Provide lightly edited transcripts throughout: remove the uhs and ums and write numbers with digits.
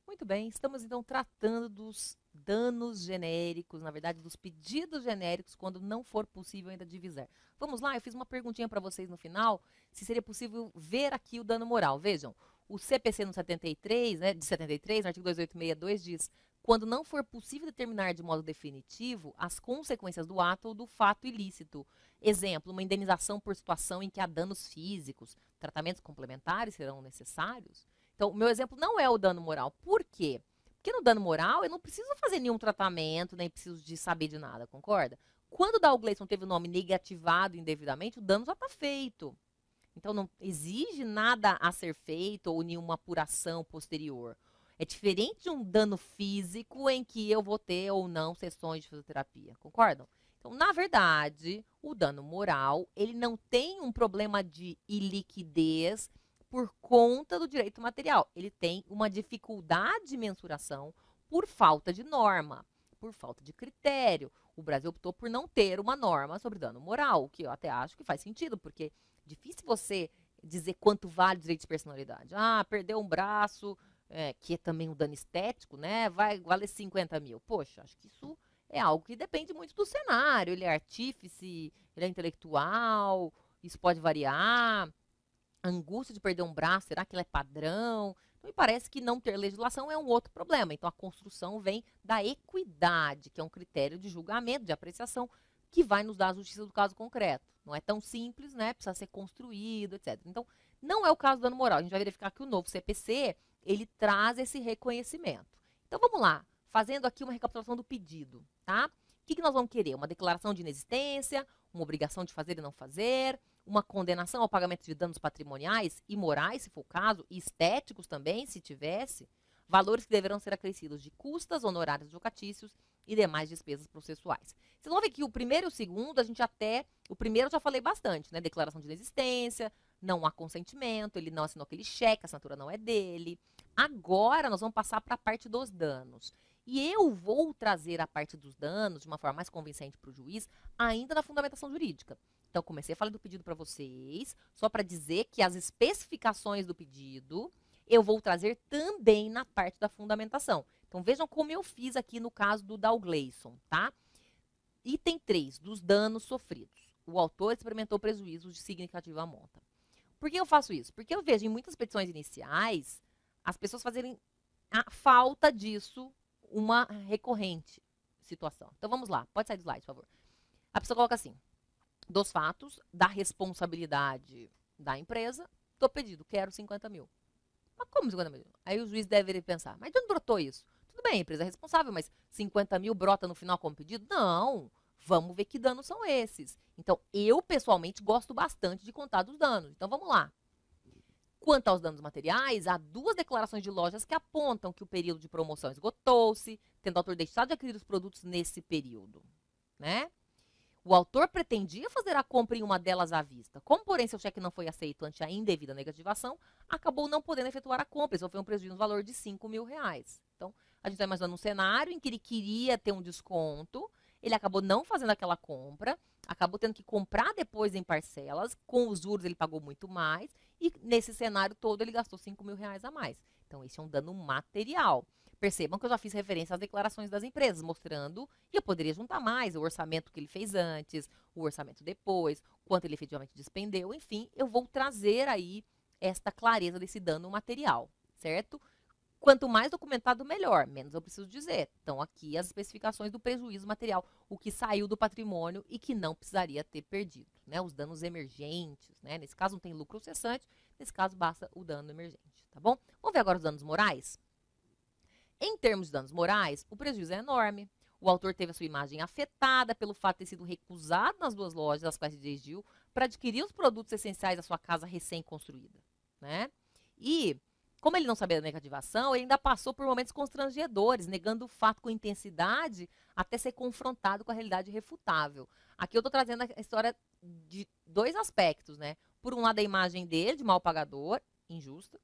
Muito bem, estamos então tratando dos danos genéricos, na verdade, dos pedidos genéricos, quando não for possível ainda divisar. Vamos lá, eu fiz uma perguntinha para vocês no final, se seria possível ver aqui o dano moral. Vejam, o CPC no 73, né, de 73, no artigo 2862, diz: quando não for possível determinar de modo definitivo as consequências do ato ou do fato ilícito. Exemplo, uma indenização por situação em que há danos físicos, tratamentos complementares serão necessários. Então, o meu exemplo não é o dano moral. Por quê? Porque no dano moral eu não preciso fazer nenhum tratamento, nem preciso de saber de nada, concorda? Quando o Dalgleison teve o nome negativado indevidamente, o dano já está feito. Então, não exige nada a ser feito ou nenhuma apuração posterior. É diferente de um dano físico em que eu vou ter ou não sessões de fisioterapia, concordam? Então, na verdade, o dano moral, ele não tem um problema de iliquidez por conta do direito material. Ele tem uma dificuldade de mensuração por falta de norma, por falta de critério. O Brasil optou por não ter uma norma sobre dano moral, o que eu até acho que faz sentido, porque difícil você dizer quanto vale o direito de personalidade. Ah, perdeu um braço, que é também um dano estético, né? Vai valer 50 mil. Poxa, acho que isso é algo que depende muito do cenário. Ele é artífice, ele é intelectual, isso pode variar. A angústia de perder um braço, será que ela é padrão? Então, me parece que não ter legislação é um outro problema. Então, a construção vem da equidade, que é um critério de julgamento, de apreciação, que vai nos dar a justiça do caso concreto. Não é tão simples, né? Precisa ser construído, etc. Então, não é o caso do dano moral. A gente vai verificar que o novo CPC, ele traz esse reconhecimento. Então, vamos lá. Fazendo aqui uma recapitulação do pedido, tá? O que nós vamos querer? Uma declaração de inexistência, uma obrigação de fazer e não fazer, uma condenação ao pagamento de danos patrimoniais e morais, se for o caso, e estéticos também, se tivesse, valores que deverão ser acrescidos de custas, honorários advocatícios e demais despesas processuais. Vocês vão ver que o primeiro e o segundo, a gente até, o primeiro eu já falei bastante, né? Declaração de inexistência, não há consentimento, ele não assinou aquele cheque, a assinatura não é dele. Agora nós vamos passar para a parte dos danos. E eu vou trazer a parte dos danos de uma forma mais convincente para o juiz, ainda na fundamentação jurídica. Então, comecei a falar do pedido para vocês, só para dizer que as especificações do pedido eu vou trazer também na parte da fundamentação. Então, vejam como eu fiz aqui no caso do Dalgleison, tá? Item 3, dos danos sofridos. O autor experimentou prejuízos de significativa monta. Por que eu faço isso? Porque eu vejo em muitas petições iniciais as pessoas fazerem a falta disso uma recorrente situação. Então, vamos lá. Pode sair do slide, por favor. A pessoa coloca assim: dos fatos, da responsabilidade da empresa, do pedido, quero 50 mil. Mas como 50 mil? Aí o juiz deve pensar, mas de onde brotou isso? Tudo bem, a empresa é responsável, mas 50 mil brota no final como pedido? Não, vamos ver que danos são esses. Então, eu pessoalmente gosto bastante de contar dos danos. Então, vamos lá. Quanto aos danos materiais, há duas declarações de lojas que apontam que o período de promoção esgotou-se, tendo o autor deixado de adquirir os produtos nesse período, né? O autor pretendia fazer a compra em uma delas à vista. Como, porém, seu cheque não foi aceito ante a indevida negativação, acabou não podendo efetuar a compra. Isso foi um prejuízo no valor de 5 mil reais. Então, a gente está imaginando um cenário em que ele queria ter um desconto, ele acabou não fazendo aquela compra, acabou tendo que comprar depois em parcelas, com os juros ele pagou muito mais, e nesse cenário todo ele gastou 5 mil reais a mais. Então, esse é um dano material. Percebam que eu já fiz referência às declarações das empresas, mostrando, e eu poderia juntar mais, o orçamento que ele fez antes, o orçamento depois, quanto ele efetivamente despendeu, enfim, eu vou trazer aí esta clareza desse dano material, certo? Quanto mais documentado, melhor, menos eu preciso dizer. Então, aqui as especificações do prejuízo material, o que saiu do patrimônio e que não precisaria ter perdido, né? Os danos emergentes, né? Nesse caso não tem lucro cessante, nesse caso basta o dano emergente, tá bom? Vamos ver agora os danos morais? Em termos de danos morais, o prejuízo é enorme. O autor teve a sua imagem afetada pelo fato de ter sido recusado nas duas lojas das quais se dirigiu para adquirir os produtos essenciais da sua casa recém-construída, né? E, como ele não sabia da negativação, ele ainda passou por momentos constrangedores, negando o fato com intensidade até ser confrontado com a realidade irrefutável. Aqui eu estou trazendo a história de dois aspectos, né? por um lado, a imagem dele, de mal pagador, injusta.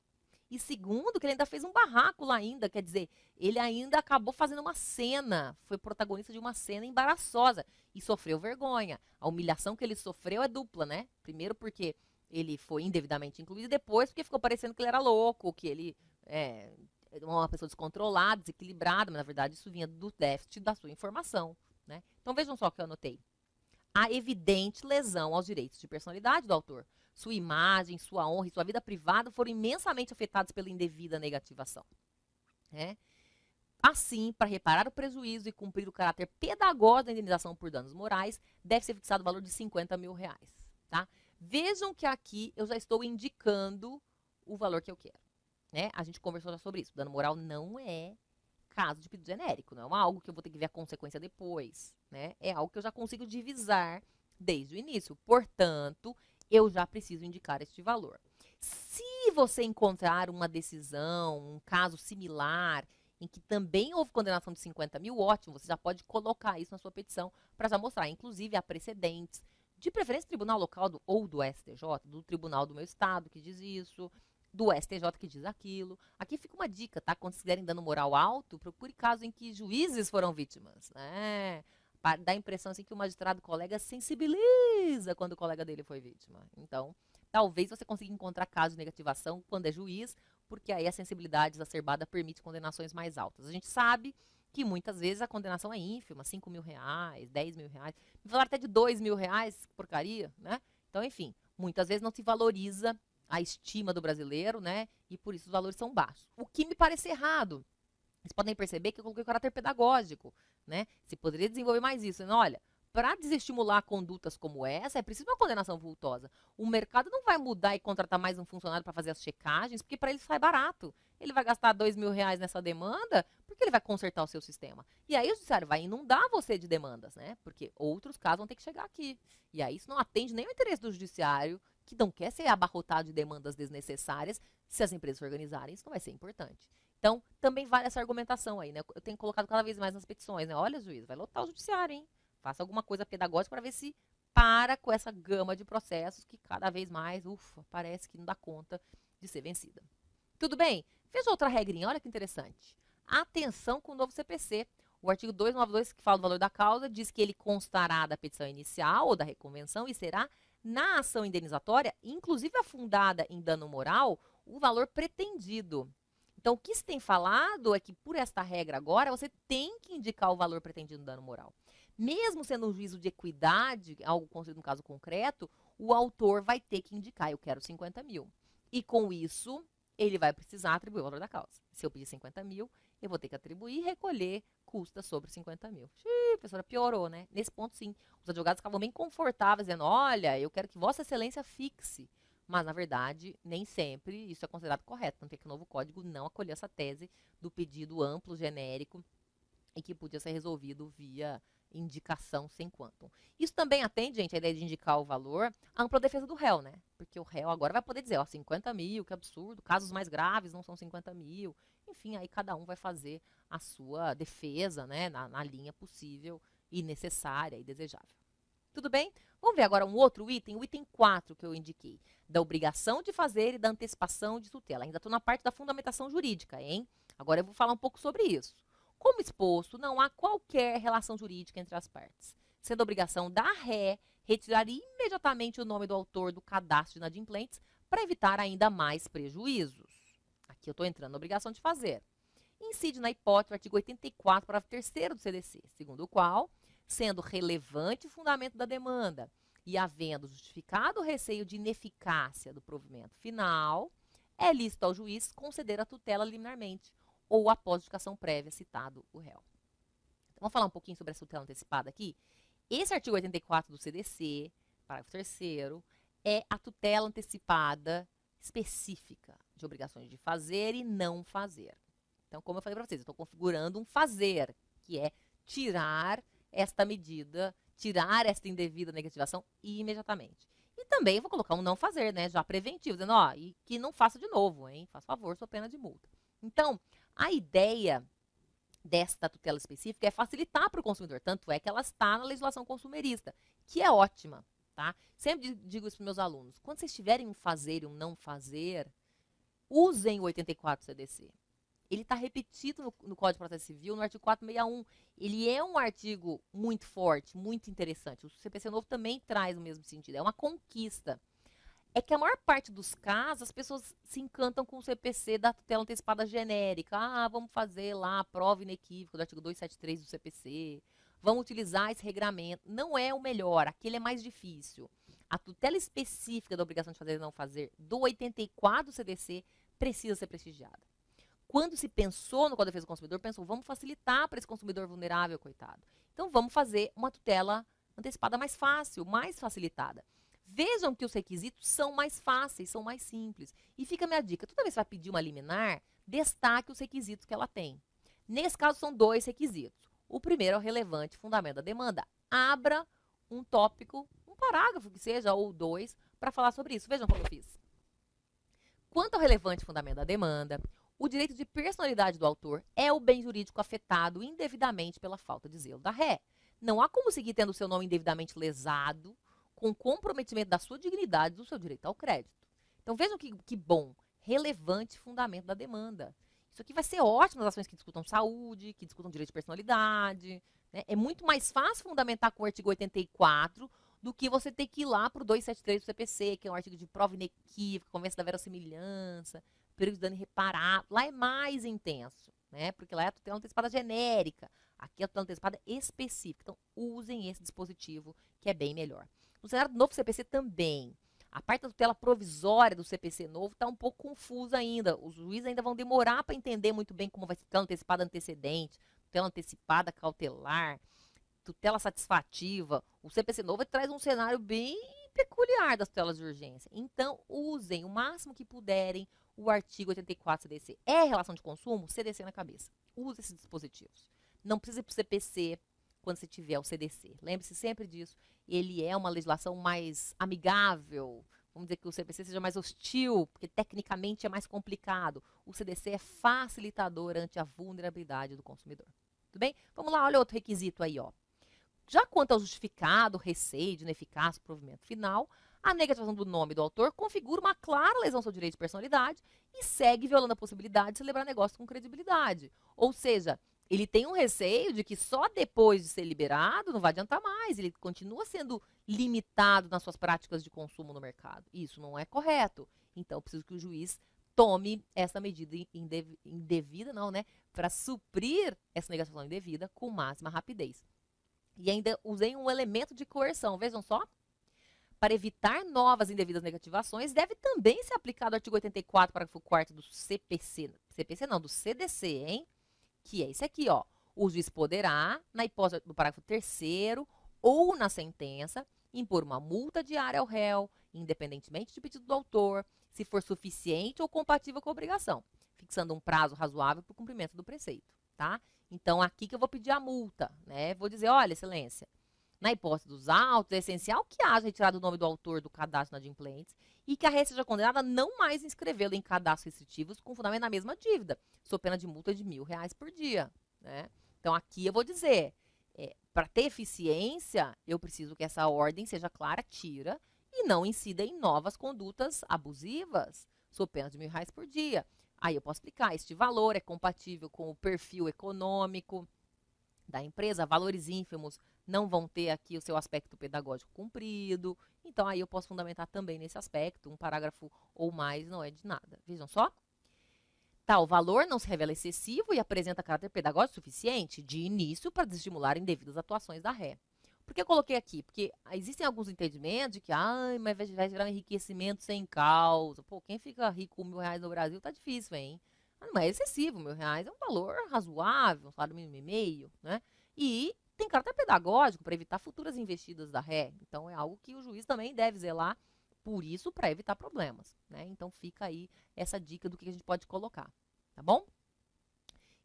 E segundo, que ele ainda fez um barraco lá ainda, quer dizer, ele ainda acabou fazendo uma cena, foi protagonista de uma cena embaraçosa e sofreu vergonha. A humilhação que ele sofreu é dupla, né? Primeiro porque ele foi indevidamente incluído e depois porque ficou parecendo que ele era louco, que ele é uma pessoa descontrolada, desequilibrada, mas na verdade isso vinha do déficit da sua informação, né? Então vejam só o que eu anotei. A evidente lesão aos direitos de personalidade do autor. Sua imagem, sua honra e sua vida privada foram imensamente afetados pela indevida negativação. Né? Assim, para reparar o prejuízo e cumprir o caráter pedagógico da indenização por danos morais, deve ser fixado o valor de R$ 50.000. Tá? Vejam que aqui eu já estou indicando o valor que eu quero. Né? A gente conversou já sobre isso. Dano moral não é caso de pedido genérico, não é algo que eu vou ter que ver a consequência depois. Né? É algo que eu já consigo divisar desde o início. Portanto, eu já preciso indicar este valor. Se você encontrar uma decisão, um caso similar, em que também houve condenação de 50 mil, ótimo, você já pode colocar isso na sua petição para já mostrar. Inclusive, há precedentes, de preferência tribunal local ou do STJ, do tribunal do meu estado que diz isso, do STJ que diz aquilo. Aqui fica uma dica, tá? Quando vocês quiserem dano moral alto, procure casos em que juízes foram vítimas, né? Dá a impressão assim que o magistrado colega sensibiliza quando o colega dele foi vítima. Então, talvez você consiga encontrar casos de negativação quando é juiz, porque aí a sensibilidade exacerbada permite condenações mais altas. A gente sabe que muitas vezes a condenação é ínfima, R$ 5.000, R$ 10.000. Me falaram até de R$ 2.000, porcaria, né? Então, enfim, muitas vezes não se valoriza a estima do brasileiro, né? E por isso os valores são baixos. O que me parece errado. Vocês podem perceber que eu coloquei o caráter pedagógico, né? Se poderia desenvolver mais isso. Né? Olha, para desestimular condutas como essa, é preciso uma condenação vultosa. O mercado não vai mudar e contratar mais um funcionário para fazer as checagens, porque para ele sai barato. Ele vai gastar R$ 2.000 nessa demanda, porque ele vai consertar o seu sistema. E aí o judiciário vai inundar você de demandas, né? Porque outros casos vão ter que chegar aqui. E aí isso não atende nem o interesse do judiciário, que não quer ser abarrotado de demandas desnecessárias. Se as empresas se organizarem, isso não vai ser importante. Então, também vale essa argumentação aí, né? Eu tenho colocado cada vez mais nas petições, né? Olha, juiz, vai lotar o judiciário, hein? Faça alguma coisa pedagógica para ver se para com essa gama de processos que cada vez mais, ufa, parece que não dá conta de ser vencida. Tudo bem? Veja outra regrinha, olha que interessante. Atenção com o novo CPC. O artigo 292, que fala do valor da causa, diz que ele constará da petição inicial ou da reconvenção e será, na ação indenizatória, inclusive afundada em dano moral, o valor pretendido. Então, o que se tem falado é que, por esta regra agora, você tem que indicar o valor pretendido no dano moral. Mesmo sendo um juízo de equidade, algo construído no caso concreto, o autor vai ter que indicar, eu quero 50 mil. E com isso, ele vai precisar atribuir o valor da causa. Se eu pedir 50 mil, eu vou ter que atribuir e recolher custas sobre 50 mil. Xiii, professora, piorou, né? Nesse ponto, sim. Os advogados ficavam bem confortáveis, dizendo, olha, eu quero que Vossa Excelência fixe. Mas, na verdade, nem sempre isso é considerado correto. Tanto é que o novo código não acolheu essa tese do pedido amplo, genérico, e que podia ser resolvido via indicação sem quantum. Isso também atende, gente, a ideia de indicar o valor à ampla defesa do réu, né? Porque o réu agora vai poder dizer, ó, 50 mil, que absurdo, casos mais graves não são 50 mil. Enfim, aí cada um vai fazer a sua defesa, né, na linha possível e necessária e desejável. Tudo bem? Vamos ver agora um outro item, o item 4 que eu indiquei, da obrigação de fazer e da antecipação de tutela. Ainda estou na parte da fundamentação jurídica, hein? Agora eu vou falar um pouco sobre isso. Como exposto, não há qualquer relação jurídica entre as partes, sendo a obrigação da ré retirar imediatamente o nome do autor do cadastro de inadimplentes para evitar ainda mais prejuízos. Aqui eu estou entrando na obrigação de fazer. Incide na hipótese o artigo 84, parágrafo 3º do CDC, segundo o qual, sendo relevante o fundamento da demanda e havendo justificado o receio de ineficácia do provimento final, é lícito ao juiz conceder a tutela liminarmente ou após justificação prévia citado o réu. Então, vamos falar um pouquinho sobre a tutela antecipada aqui. Esse artigo 84 do CDC, parágrafo 3º, é a tutela antecipada específica de obrigações de fazer e não fazer. Então, como eu falei para vocês, eu estou configurando um fazer, que é tirar esta medida, tirar esta indevida negativação imediatamente. E também vou colocar um não fazer, né, já preventivo, dizendo, ó, e que não faça de novo, hein, faz favor, sua pena de multa. Então, a ideia desta tutela específica é facilitar para o consumidor, tanto é que ela está na legislação consumerista, que é ótima. tá? Sempre digo isso para meus alunos. Quando vocês tiverem um fazer e um não fazer, usem o 84 CDC. Ele está repetido no Código de Processo Civil, no artigo 461. Ele é um artigo muito forte, muito interessante. O CPC novo também traz o mesmo sentido. É uma conquista. É que a maior parte dos casos, as pessoas se encantam com o CPC da tutela antecipada genérica. Ah, vamos fazer lá a prova inequívoca do artigo 273 do CPC. Vamos utilizar esse regramento. Não é o melhor, aquele é mais difícil. A tutela específica da obrigação de fazer e não fazer do 84 do CDC precisa ser prestigiada. Quando se pensou no Código de Defesa do Consumidor, pensou, vamos facilitar para esse consumidor vulnerável, coitado. Então, vamos fazer uma tutela antecipada mais fácil, mais facilitada. Vejam que os requisitos são mais fáceis, são mais simples. E fica a minha dica, toda vez que você vai pedir uma liminar, destaque os requisitos que ela tem. Nesse caso, são 2 requisitos. O primeiro é o relevante fundamento da demanda. Abra um tópico, um parágrafo que seja, ou 2, para falar sobre isso. Vejam como eu fiz. Quanto ao relevante fundamento da demanda, o direito de personalidade do autor é o bem jurídico afetado indevidamente pela falta de zelo da ré. Não há como seguir tendo seu nome indevidamente lesado com comprometimento da sua dignidade e do seu direito ao crédito. Então vejam que bom, relevante fundamento da demanda. Isso aqui vai ser ótimo nas ações que discutam saúde, que discutam direito de personalidade. Né? É muito mais fácil fundamentar com o artigo 84 do que você ter que ir lá para o 273 do CPC, que é um artigo de prova inequívoca, convenção da verossimilhança, período de dano irreparável. Lá é mais intenso, né? Porque lá é a tutela antecipada genérica. Aqui é a tutela antecipada específica. Então, usem esse dispositivo, que é bem melhor. No cenário do novo CPC também. A parte da tutela provisória do CPC novo está um pouco confusa ainda. Os juízes ainda vão demorar para entender muito bem como vai ser tutela antecipada antecedente, tutela antecipada cautelar, tutela satisfativa. O CPC novo traz um cenário bem peculiar das tutelas de urgência. Então, usem o máximo que puderem o artigo 84 CDC. É relação de consumo? CDC na cabeça. Use esses dispositivos. Não precisa ir para o CPC quando você tiver o CDC. Lembre-se sempre disso. Ele é uma legislação mais amigável. Vamos dizer que o CPC seja mais hostil, porque tecnicamente é mais complicado. O CDC é facilitador ante a vulnerabilidade do consumidor. Tudo bem? Vamos lá, olha outro requisito aí, ó. Já quanto ao justificado, receio de ineficácia do provimento final, a negativação do nome do autor configura uma clara lesão ao seu direito de personalidade e segue violando a possibilidade de celebrar negócio com credibilidade. Ou seja, ele tem um receio de que só depois de ser liberado não vai adiantar mais. Ele continua sendo limitado nas suas práticas de consumo no mercado. Isso não é correto. Então, preciso que o juiz tome essa medida indevida, não, né? Para suprir essa negativação indevida com máxima rapidez. E ainda usei um elemento de coerção. Vejam só. Para evitar novas indevidas negativações, deve também ser aplicado o artigo 84, parágrafo 4º do CPC. CPC não, do CDC, hein? Que é esse aqui, ó. O juiz poderá, na hipótese do parágrafo 3º ou na sentença, impor uma multa diária ao réu, independentemente do pedido do autor, se for suficiente ou compatível com a obrigação, fixando um prazo razoável para o cumprimento do preceito, tá? Então, aqui que eu vou pedir a multa, né? Vou dizer, olha, excelência, na hipótese dos autos, é essencial que haja retirado o nome do autor do cadastro inadimplentes e que a ré seja condenada a não mais inscrevê-lo em cadastros restritivos com fundamento na mesma dívida, sob pena de multa de R$ 1.000 por dia. Né? Então, aqui eu vou dizer, para ter eficiência, eu preciso que essa ordem seja clara, tira, e não incida em novas condutas abusivas, sob pena de R$ 1.000 por dia. Aí eu posso explicar, este valor é compatível com o perfil econômico da empresa, valores ínfimos não vão ter aqui o seu aspecto pedagógico cumprido. Então, aí eu posso fundamentar também nesse aspecto, um parágrafo ou mais não é de nada. Vejam só. Tal valor não se revela excessivo e apresenta caráter pedagógico suficiente de início para desestimular indevidas atuações da ré. Por que eu coloquei aqui? Porque existem alguns entendimentos de que, mas vai gerar um enriquecimento sem causa. Pô, quem fica rico com R$ 1.000 no Brasil tá difícil, hein? Não é excessivo, R$ 1.000 é um valor razoável, um salário mínimo e meio, né? E tem caráter pedagógico para evitar futuras investidas da ré. Então, é algo que o juiz também deve zelar por isso, para evitar problemas, né? Então, fica aí essa dica do que a gente pode colocar, tá bom?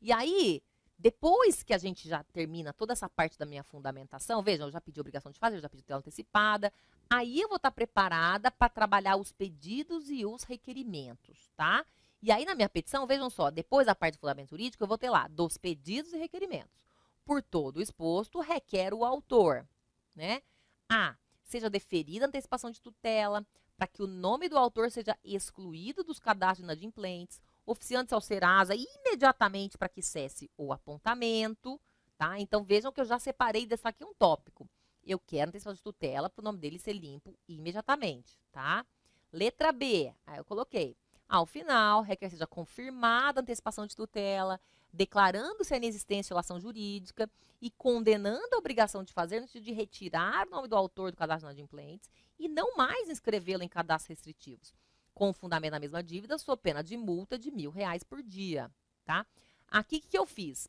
E aí, depois que a gente já termina toda essa parte da minha fundamentação, vejam, eu já pedi obrigação de fazer, eu já pedi tutela antecipada, aí eu vou estar preparada para trabalhar os pedidos e os requerimentos, tá? E aí, na minha petição, vejam só, depois da parte do fundamento jurídico, eu vou ter lá, dos pedidos e requerimentos. Por todo o exposto, requer o autor, né? A. seja deferida a antecipação de tutela, para que o nome do autor seja excluído dos cadastros de inadimplentes, oficiante ao Serasa imediatamente para que cesse o apontamento, tá? Então vejam que eu já separei dessa aqui um tópico. Eu quero antecipação de tutela para o nome dele ser limpo imediatamente, tá? Letra B, aí eu coloquei. Ao final, requer seja confirmada a antecipação de tutela, declarando-se a inexistência de relação jurídica e condenando a obrigação de fazer no sentido de retirar o nome do autor do cadastro de inadimplentes e não mais inscrevê-lo em cadastros restritivos. Com o fundamento da mesma dívida, sob pena de multa de R$ 1.000 por dia, tá? Aqui, o que eu fiz?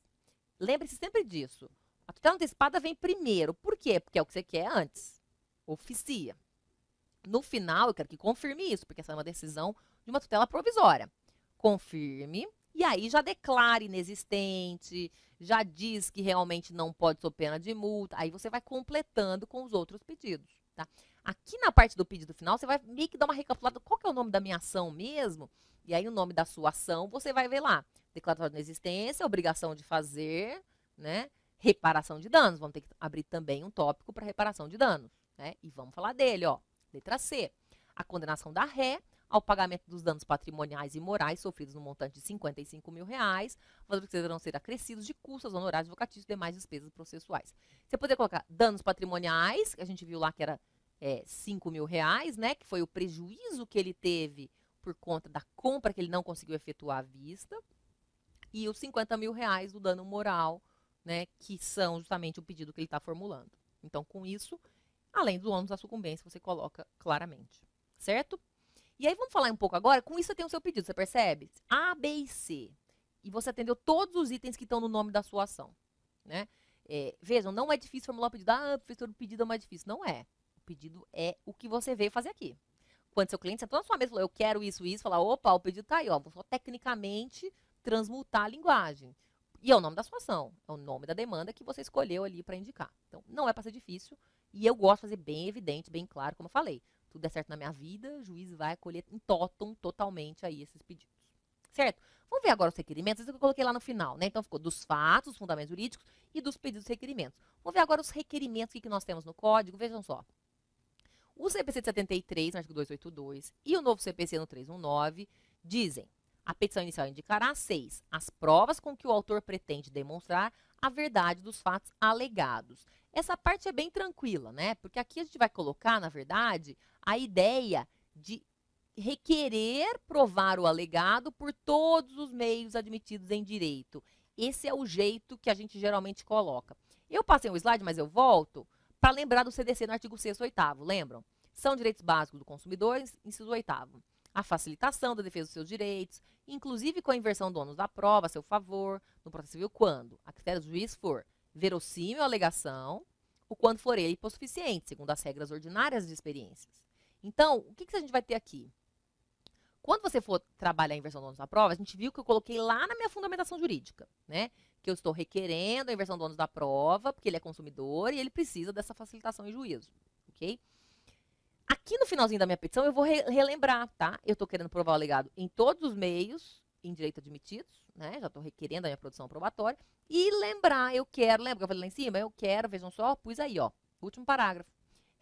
Lembre-se sempre disso. A tutela antecipada vem primeiro. Por quê? Porque é o que você quer antes. Oficia. No final, eu quero que confirme isso, porque essa é uma decisão de uma tutela provisória. Confirme, e aí já declara inexistente, já diz que realmente não pode sob pena de multa, aí você vai completando com os outros pedidos, tá? Aqui na parte do pedido final, você vai meio que dar uma recapitulada, qual que é o nome da minha ação mesmo? E aí o nome da sua ação, você vai ver lá. Declaratório de inexistência, obrigação de fazer, né? Reparação de danos, vamos ter que abrir também um tópico para reparação de danos, né? E vamos falar dele, ó. Letra C, a condenação da ré ao pagamento dos danos patrimoniais e morais sofridos no montante de R$ 55.000, valores que deverão ser acrescidos de custas, honorários, advocatícios e demais despesas processuais. Você poderia colocar danos patrimoniais, que a gente viu lá que era R$ 5.000, né? Que foi o prejuízo que ele teve por conta da compra que ele não conseguiu efetuar à vista, e os R$ 50.000 do dano moral, né? Que são justamente o pedido que ele está formulando. Então, com isso, além do ônus da sucumbência, você coloca claramente, certo? E aí vamos falar um pouco agora, com isso você tem o seu pedido, você percebe? A, B e C. E você atendeu todos os itens que estão no nome da sua ação, né? Vejam, não é difícil formular o pedido. Ah, professor, o pedido é mais difícil. Não é. O pedido é o que você veio fazer aqui. Quando seu cliente sentou na sua mesa e falou, eu quero isso, falar, opa, o pedido tá aí, ó, vou só tecnicamente transmutar a linguagem. E é o nome da sua ação, é o nome da demanda que você escolheu ali para indicar. Então, não é para ser difícil. E eu gosto de fazer bem evidente, bem claro, como eu falei. Tudo é certo na minha vida, o juiz vai acolher em totum totalmente aí esses pedidos. Certo? Vamos ver agora os requerimentos, isso que eu coloquei lá no final, né? Então ficou dos fatos, dos fundamentos jurídicos e dos pedidos e requerimentos. Vamos ver agora os requerimentos que nós temos no código, vejam só. O CPC de 73, no artigo 282, e o novo CPC no 319, dizem: a petição inicial indicará 6. As provas com que o autor pretende demonstrar a verdade dos fatos alegados. Essa parte é bem tranquila, né? Porque aqui a gente vai colocar, na verdade, a ideia de requerer provar o alegado por todos os meios admitidos em direito. Esse é o jeito que a gente geralmente coloca. Eu passei um slide, mas eu volto para lembrar do CDC no artigo 6º e 8º, lembram? São direitos básicos do consumidor, inciso 8º. A facilitação da defesa dos seus direitos, inclusive com a inversão do ônus da prova a seu favor, no processo civil, quando a critério do juiz for verossímil a alegação, o quando for ele hipossuficiente, segundo as regras ordinárias de experiências. Então, o que a gente vai ter aqui? Quando você for trabalhar a inversão do ônus da prova, a gente viu que eu coloquei lá na minha fundamentação jurídica, né? Que eu estou requerendo a inversão do ônus da prova, porque ele é consumidor e ele precisa dessa facilitação em juízo, ok? Aqui no finalzinho da minha petição, eu vou relembrar, tá? Eu estou querendo provar o alegado em todos os meios em direito admitidos, né? Já estou requerendo a minha produção probatória. E lembrar, eu quero, lembra que eu falei lá em cima? Eu quero, vejam só, pus aí, ó, último parágrafo.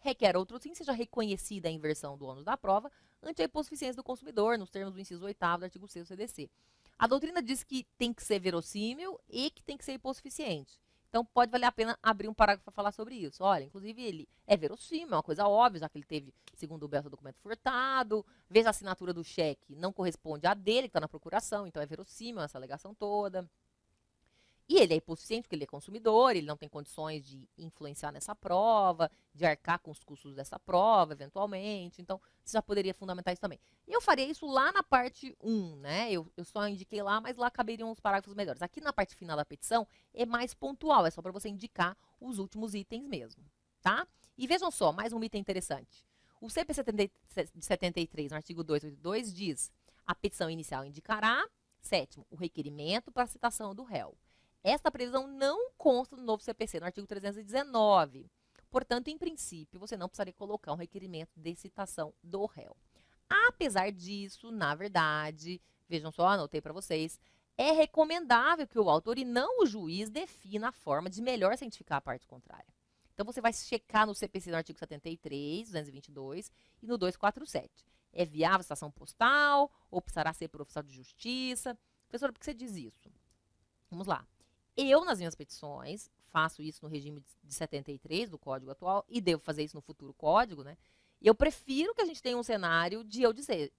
Requer outro sim, seja reconhecida a inversão do ônus da prova ante a hipossuficiência do consumidor, nos termos do inciso 8º do artigo 6º do CDC. A doutrina diz que tem que ser verossímil e que tem que ser hipossuficiente. Então, pode valer a pena abrir um parágrafo para falar sobre isso. Olha, inclusive, ele é verossímil, é uma coisa óbvia, já que ele teve, segundo o BEL, documento furtado. Veja a assinatura do cheque, não corresponde à dele, que está na procuração, então é verossímil essa alegação toda. E ele é hipossuficiente, porque ele é consumidor, ele não tem condições de influenciar nessa prova, de arcar com os custos dessa prova, eventualmente. Então, você já poderia fundamentar isso também. E eu faria isso lá na parte 1, né? Eu só indiquei lá, mas lá caberiam os parágrafos melhores. Aqui na parte final da petição é mais pontual, é só para você indicar os últimos itens mesmo, tá? E vejam só, mais um item interessante. O CP 73, no artigo 282, diz: a petição inicial indicará, 7º, o requerimento para a citação do réu. Esta previsão não consta no novo CPC, no artigo 319. Portanto, em princípio, você não precisaria colocar um requerimento de citação do réu. Apesar disso, na verdade, vejam só, anotei para vocês, é recomendável que o autor e não o juiz defina a forma de melhor cientificar a parte contrária. Então, você vai checar no CPC no artigo 73, 222 e no 247. É viável a citação postal ou precisará ser por oficial de justiça? Professora, por que você diz isso? Vamos lá. Eu, nas minhas petições, faço isso no regime de 73 do Código atual e devo fazer isso no futuro Código, né? Eu prefiro que a gente tenha um cenário de eu disser,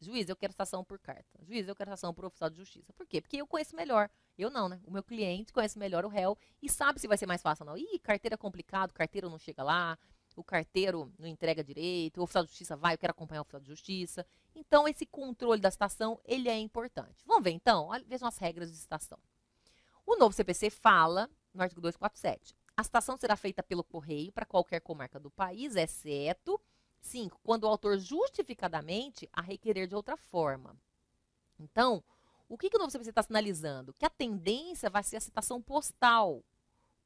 juiz, eu quero citação por carta. Juiz, eu quero citação por oficial de justiça. Por quê? Porque eu conheço melhor. Eu não, né? O meu cliente conhece melhor o réu e sabe se vai ser mais fácil ou não. Ih, carteira é complicado, carteiro não chega lá, o carteiro não entrega direito, o oficial de justiça vai, eu quero acompanhar o oficial de justiça. Então, esse controle da citação, ele é importante. Vamos ver, então? Olha, vejam as regras de citação. O novo CPC fala, no artigo 247, a citação será feita pelo correio para qualquer comarca do país, exceto 5. Quando o autor justificadamente a requerer de outra forma. Então, o que o novo CPC está sinalizando? Que a tendência vai ser a citação postal.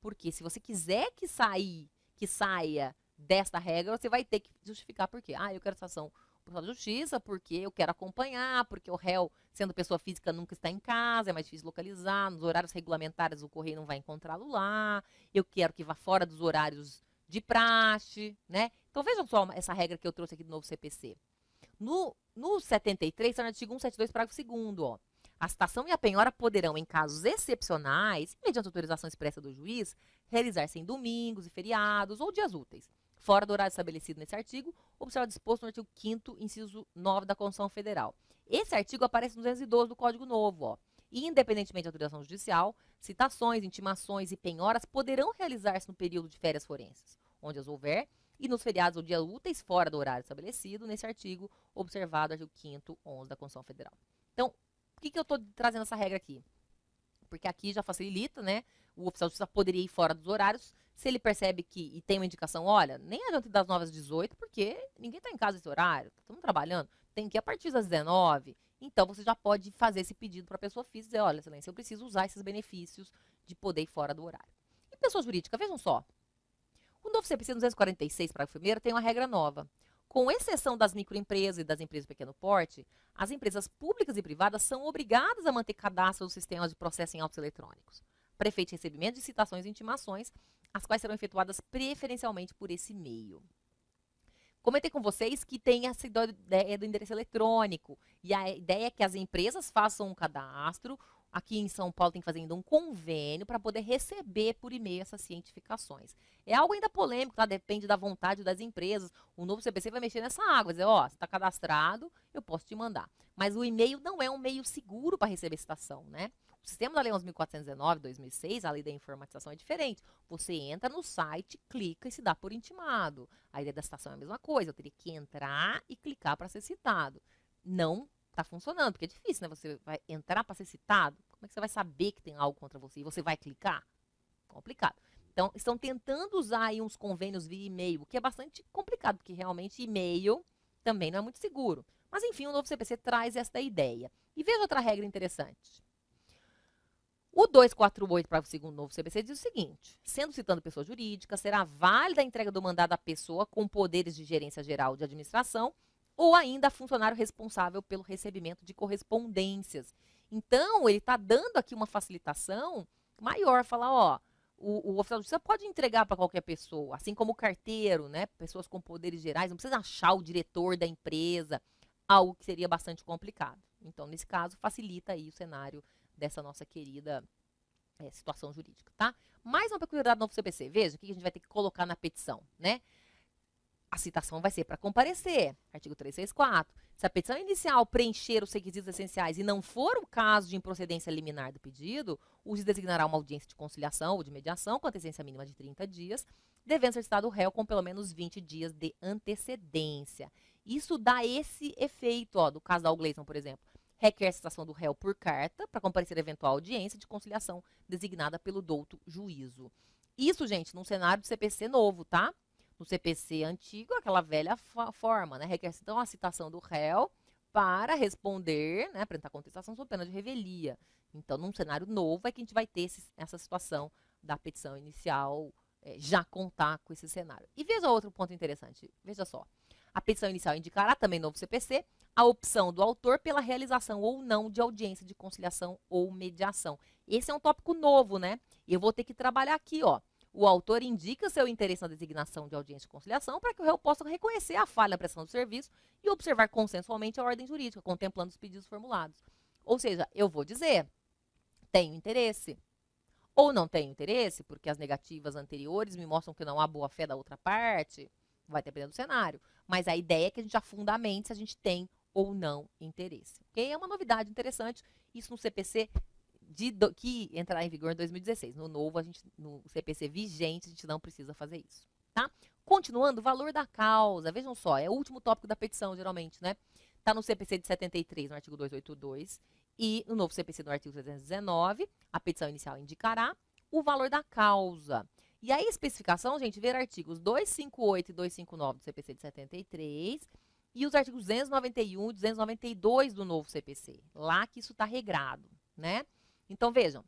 Porque se você quiser que saia desta regra, você vai ter que justificar por quê. Ah, eu quero citação por justiça, porque eu quero acompanhar, porque o réu, sendo pessoa física, nunca está em casa, é mais difícil localizar, nos horários regulamentares o correio não vai encontrá-lo lá, eu quero que vá fora dos horários de praxe, né? Então vejam só essa regra que eu trouxe aqui do novo CPC. No 73, está no artigo 172, parágrafo 2º, ó. A citação e a penhora poderão, em casos excepcionais, mediante autorização expressa do juiz, realizar-se em domingos e feriados ou dias úteis, fora do horário estabelecido nesse artigo, observado disposto no artigo 5º, inciso 9 da Constituição Federal. Esse artigo aparece no 212 do Código Novo, ó. E, independentemente da autorização judicial, citações, intimações e penhoras poderão realizar-se no período de férias forenses, onde as houver, e nos feriados ou dias úteis fora do horário estabelecido nesse artigo, observado artigo 5º, 11 da Constituição Federal. Então, por que eu estou trazendo essa regra aqui? Porque aqui já facilita, né? O oficial de justiça poderia ir fora dos horários, se ele percebe que, e tem uma indicação, olha, nem adianta das 9 às 18, porque ninguém está em casa nesse horário, estamos trabalhando, tem que ir a partir das 19. Então, você já pode fazer esse pedido para a pessoa física, dizer, olha, excelência, eu preciso usar esses benefícios de poder ir fora do horário. E pessoa jurídica, vejam só, o novo CPC 246, parágrafo 1º, tem uma regra nova. Com exceção das microempresas e das empresas de pequeno porte, as empresas públicas e privadas são obrigadas a manter cadastro nos sistemas de processo em autos eletrônicos, para efeito de recebimento de citações e intimações, as quais serão efetuadas preferencialmente por esse meio. Comentei com vocês que tem essa ideia do endereço eletrônico, e a ideia é que as empresas façam um cadastro. Aqui em São Paulo tem que fazer ainda um convênio para poder receber por e-mail essas cientificações. É algo ainda polêmico, tá? Depende da vontade das empresas. O novo CPC vai mexer nessa água, vai dizer, ó, você está cadastrado, eu posso te mandar. Mas o e-mail não é um meio seguro para receber citação, né? O sistema da Lei 11.419, 2006, a lei da informatização é diferente. Você entra no site, clica e se dá por intimado. A ideia da citação é a mesma coisa, eu teria que entrar e clicar para ser citado. Não está funcionando, porque é difícil, né? Você vai entrar para ser citado, como é que você vai saber que tem algo contra você? E você vai clicar? Complicado. Então, estão tentando usar aí uns convênios via e-mail, o que é bastante complicado, porque realmente e-mail também não é muito seguro. Mas, enfim, o novo CPC traz essa ideia. E veja outra regra interessante. O 248, parágrafo 2º do novo CPC, diz o seguinte: sendo citando pessoa jurídica, será válida a entrega do mandado à pessoa com poderes de gerência geral de administração ou ainda a funcionário responsável pelo recebimento de correspondências. Então, ele está dando aqui uma facilitação maior, falar, ó, o oficial de justiça pode entregar para qualquer pessoa, assim como o carteiro, né, pessoas com poderes gerais, não precisa achar o diretor da empresa, algo que seria bastante complicado. Então, nesse caso, facilita aí o cenário dessa nossa querida situação jurídica, tá? Mais uma peculiaridade do novo CPC, veja o que a gente vai ter que colocar na petição, né? A citação vai ser para comparecer, artigo 364. Se a petição inicial preencher os requisitos essenciais e não for o caso de improcedência liminar do pedido, o juiz designará uma audiência de conciliação ou de mediação com antecedência mínima de 30 dias, devendo ser citado o réu com pelo menos 20 dias de antecedência. Isso dá esse efeito, ó, do caso da Gleison, por exemplo. Requer a citação do réu por carta para comparecer a eventual audiência de conciliação designada pelo douto juízo. Isso, gente, num cenário do CPC novo, tá? No CPC antigo, aquela velha forma, né? Requer então a citação do réu para responder, né? Apresentar contestação sob pena de revelia. Então, num cenário novo é que a gente vai ter essa situação da petição inicial já contar com esse cenário. E veja outro ponto interessante. Veja só. A petição inicial indicará também novo CPC a opção do autor pela realização ou não de audiência de conciliação ou mediação. Esse é um tópico novo, né? E eu vou ter que trabalhar aqui, ó. O autor indica seu interesse na designação de audiência de conciliação para que o réu possa reconhecer a falha na prestação do serviço e observar consensualmente a ordem jurídica, contemplando os pedidos formulados. Ou seja, eu vou dizer, tenho interesse. Ou não tenho interesse, porque as negativas anteriores me mostram que não há boa-fé da outra parte, vai depender do cenário. Mas a ideia é que a gente já fundamente se a gente tem ou não interesse. Okay? É uma novidade interessante, isso no CPC que entrará em vigor em 2016. No novo, no CPC vigente, a gente não precisa fazer isso. Tá? Continuando, o valor da causa. Vejam só, é o último tópico da petição, geralmente, né? Está no CPC de 73, no artigo 282, e no novo CPC, no artigo 319, a petição inicial indicará o valor da causa. E aí, a especificação, gente, ver artigos 258 e 259 do CPC de 73 e os artigos 291 e 292 do novo CPC. Lá que isso está regrado, né? Então, vejam,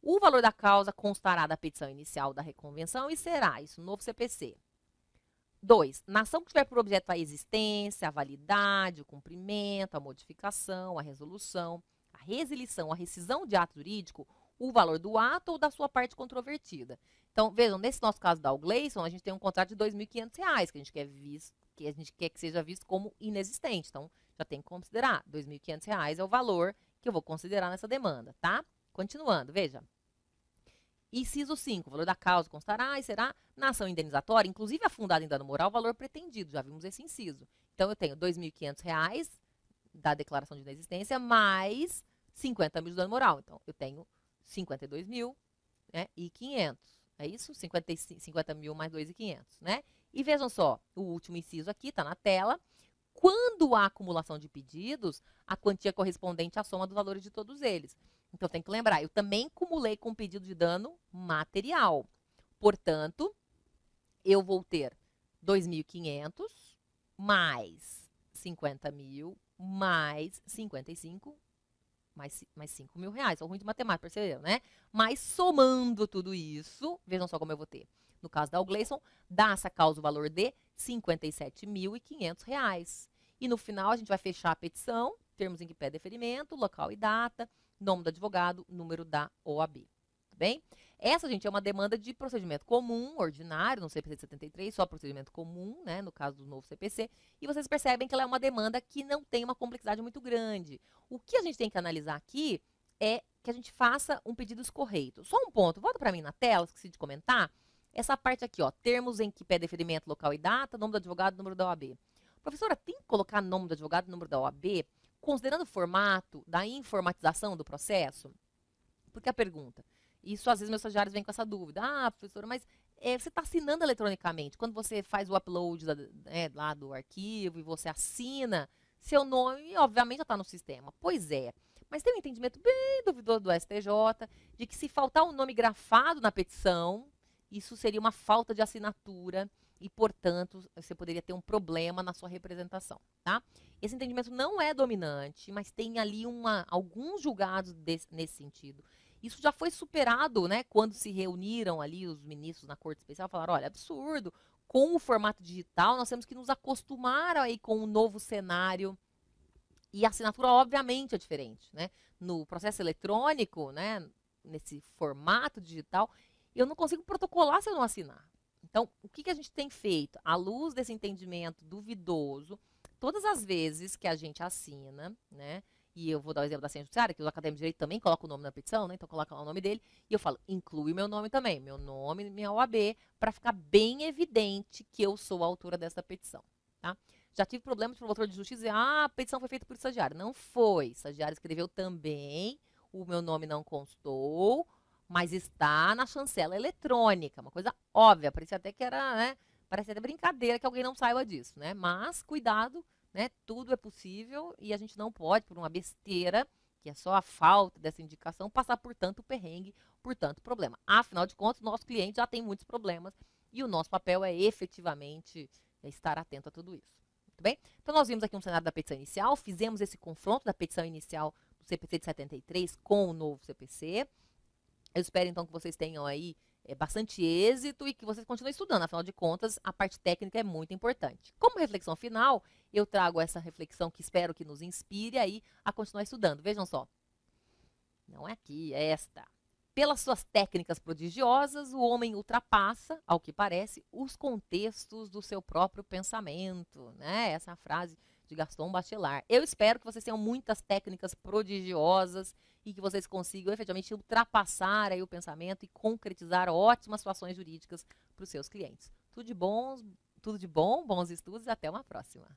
o valor da causa constará da petição inicial da reconvenção e será, isso no novo CPC. 2. Na ação que tiver por objeto a existência, a validade, o cumprimento, a modificação, a resolução, a resilição, a rescisão de ato jurídico, o valor do ato ou da sua parte controvertida. Então, vejam, nesse nosso caso da Gleison, a gente tem um contrato de R$ 2.500, que a gente quer que seja visto como inexistente. Então, já tem que considerar. R$ 2.500 é o valor que eu vou considerar nessa demanda, tá? Continuando, veja. Inciso 5, o valor da causa constará e será na ação indenizatória, inclusive afundada em dano moral, o valor pretendido. Já vimos esse inciso. Então, eu tenho R$ 2.500 da declaração de inexistência mais 50 mil de dano moral. Então, eu tenho 52 mil, né, e 500. É isso? 50 mil mais 2.500, né? E vejam só, o último inciso aqui está na tela. Quando há acumulação de pedidos, a quantia correspondente à soma dos valores de todos eles. Então, tem que lembrar, eu também cumulei com pedido de dano material. Portanto, eu vou ter 2.500 mais 50 mil mais 55 mais 5 mil reais. Sou ruim de matemática, perceberam, né? Mas somando tudo isso, vejam só como eu vou ter. No caso da Gleison, dá essa causa o valor de R$ 57.500. E no final, a gente vai fechar a petição, termos em que pede deferimento, local e data, nome do advogado, número da OAB. Tá bem? Essa, gente, é uma demanda de procedimento comum, ordinário, no CPC de 73, só procedimento comum, né, no caso do novo CPC, e vocês percebem que ela é uma demanda que não tem uma complexidade muito grande. O que a gente tem que analisar aqui é que a gente faça um pedido escorreito. Só um ponto, volta para mim na tela, esqueci de comentar, essa parte aqui, ó, termos em que pede deferimento, local e data, nome do advogado, número da OAB. Professora, tem que colocar nome do advogado, número da OAB, considerando o formato da informatização do processo? Porque a pergunta, isso às vezes meus estagiários vêm com essa dúvida, professora, mas você está assinando eletronicamente, quando você faz o upload lá do arquivo e você assina, seu nome obviamente já está no sistema. Pois é, mas tem um entendimento bem duvidoso do STJ, de que se faltar um nome grafado na petição, isso seria uma falta de assinatura e, portanto, você poderia ter um problema na sua representação, tá? Esse entendimento não é dominante, mas tem ali alguns julgados nesse sentido. Isso já foi superado, né, quando se reuniram ali os ministros na Corte Especial, falaram, olha, absurdo, com o formato digital nós temos que nos acostumar aí com o novo cenário e a assinatura obviamente é diferente, né? No processo eletrônico, né, nesse formato digital, eu não consigo protocolar se eu não assinar. Então, o que a gente tem feito? À luz desse entendimento duvidoso, todas as vezes que a gente assina, né? E eu vou dar o exemplo da ciência judiciária, que os acadêmicos de direito também colocam o nome na petição, né? Então, coloca lá o nome dele. E eu falo, inclui meu nome também. Meu nome, minha OAB, para ficar bem evidente que eu sou a autora dessa petição, tá? Já tive problemas de promotor de justiça dizer, a petição foi feita por estagiário. Não foi. O estagiário escreveu também, o meu nome não constou, mas está na chancela eletrônica. Uma coisa óbvia, parecia até que era, né? Parece até brincadeira que alguém não saiba disso, né? Mas, cuidado, né? Tudo é possível e a gente não pode, por uma besteira, que é só a falta dessa indicação, passar por tanto perrengue, por tanto problema. Afinal de contas, nosso cliente já tem muitos problemas e o nosso papel é efetivamente estar atento a tudo isso. Muito bem? Então, nós vimos aqui um cenário da petição inicial, fizemos esse confronto da petição inicial do CPC de 73 com o novo CPC. Eu espero, então, que vocês tenham aí bastante êxito e que vocês continuem estudando. Afinal de contas, a parte técnica é muito importante. Como reflexão final, eu trago essa reflexão que espero que nos inspire aí a continuar estudando. Vejam só. Não é aqui, é esta. Pelas suas técnicas prodigiosas, o homem ultrapassa, ao que parece, os contextos do seu próprio pensamento, né? Essa é a frase de Gaston Bachelard. Eu espero que vocês tenham muitas técnicas prodigiosas e que vocês consigam efetivamente ultrapassar aí o pensamento e concretizar ótimas situações jurídicas para os seus clientes. Tudo de bom, bons estudos e até uma próxima.